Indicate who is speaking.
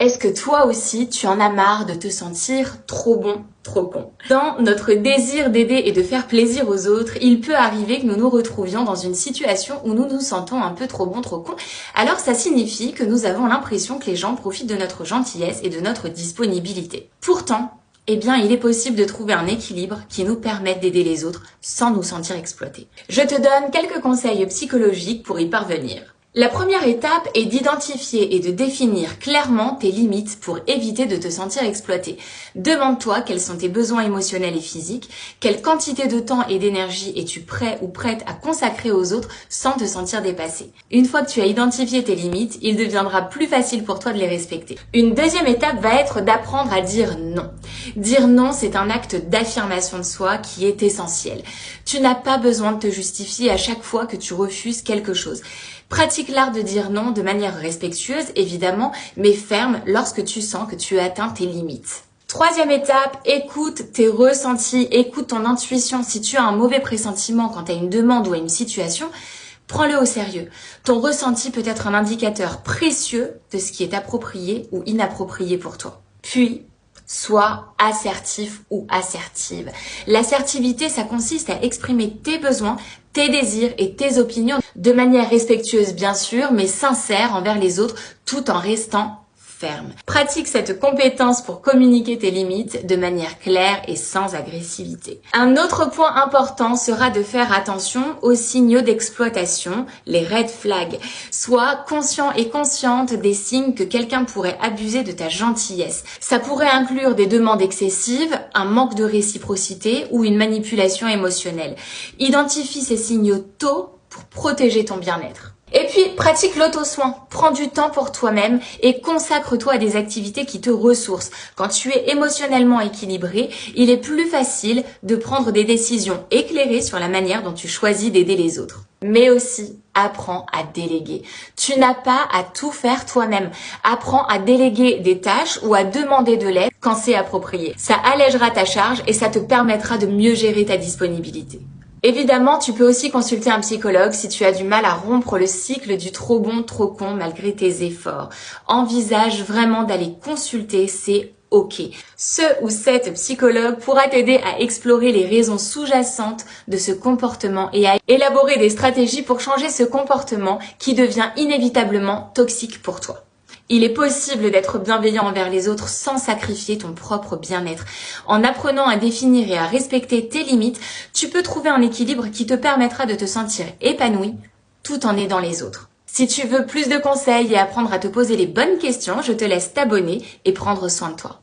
Speaker 1: Est-ce que toi aussi, tu en as marre de te sentir trop bon, trop con? Dans notre désir d'aider et de faire plaisir aux autres, il peut arriver que nous nous retrouvions dans une situation où nous nous sentons un peu trop bon, trop con. Alors ça signifie que nous avons l'impression que les gens profitent de notre gentillesse et de notre disponibilité. Pourtant, eh bien, il est possible de trouver un équilibre qui nous permette d'aider les autres sans nous sentir exploités. Je te donne quelques conseils psychologiques pour y parvenir. La première étape est d'identifier et de définir clairement tes limites pour éviter de te sentir exploité. Demande-toi quels sont tes besoins émotionnels et physiques, quelle quantité de temps et d'énergie es-tu prêt ou prête à consacrer aux autres sans te sentir dépassé. Une fois que tu as identifié tes limites, il deviendra plus facile pour toi de les respecter. Une deuxième étape va être d'apprendre à dire non. Dire non, c'est un acte d'affirmation de soi qui est essentiel. Tu n'as pas besoin de te justifier à chaque fois que tu refuses quelque chose. Pratique l'art de dire non de manière respectueuse, évidemment, mais ferme lorsque tu sens que tu as atteint tes limites. Troisième étape, écoute tes ressentis, écoute ton intuition. Si tu as un mauvais pressentiment quant à une demande ou à une situation, prends-le au sérieux. Ton ressenti peut être un indicateur précieux de ce qui est approprié ou inapproprié pour toi. Puis, sois assertif ou assertive. L'assertivité, ça consiste à exprimer tes besoins, tes désirs et tes opinions de manière respectueuse bien sûr, mais sincère envers les autres tout en restant ferme. Pratique cette compétence pour communiquer tes limites de manière claire et sans agressivité. Un autre point important sera de faire attention aux signaux d'exploitation, les red flags. Sois conscient et consciente des signes que quelqu'un pourrait abuser de ta gentillesse. Ça pourrait inclure des demandes excessives, un manque de réciprocité ou une manipulation émotionnelle. Identifie ces signaux tôt pour protéger ton bien-être. Et puis, pratique l'auto-soin. Prends du temps pour toi-même et consacre-toi à des activités qui te ressourcent. Quand tu es émotionnellement équilibré, il est plus facile de prendre des décisions éclairées sur la manière dont tu choisis d'aider les autres. Mais aussi, apprends à déléguer. Tu n'as pas à tout faire toi-même. Apprends à déléguer des tâches ou à demander de l'aide quand c'est approprié. Ça allègera ta charge et ça te permettra de mieux gérer ta disponibilité. Évidemment, tu peux aussi consulter un psychologue si tu as du mal à rompre le cycle du trop bon, trop con malgré tes efforts. Envisage vraiment d'aller consulter, c'est ok. Ce ou cette psychologue pourra t'aider à explorer les raisons sous-jacentes de ce comportement et à élaborer des stratégies pour changer ce comportement qui devient inévitablement toxique pour toi. Il est possible d'être bienveillant envers les autres sans sacrifier ton propre bien-être. En apprenant à définir et à respecter tes limites, tu peux trouver un équilibre qui te permettra de te sentir épanoui tout en aidant les autres. Si tu veux plus de conseils et apprendre à te poser les bonnes questions, je te laisse t'abonner et prendre soin de toi.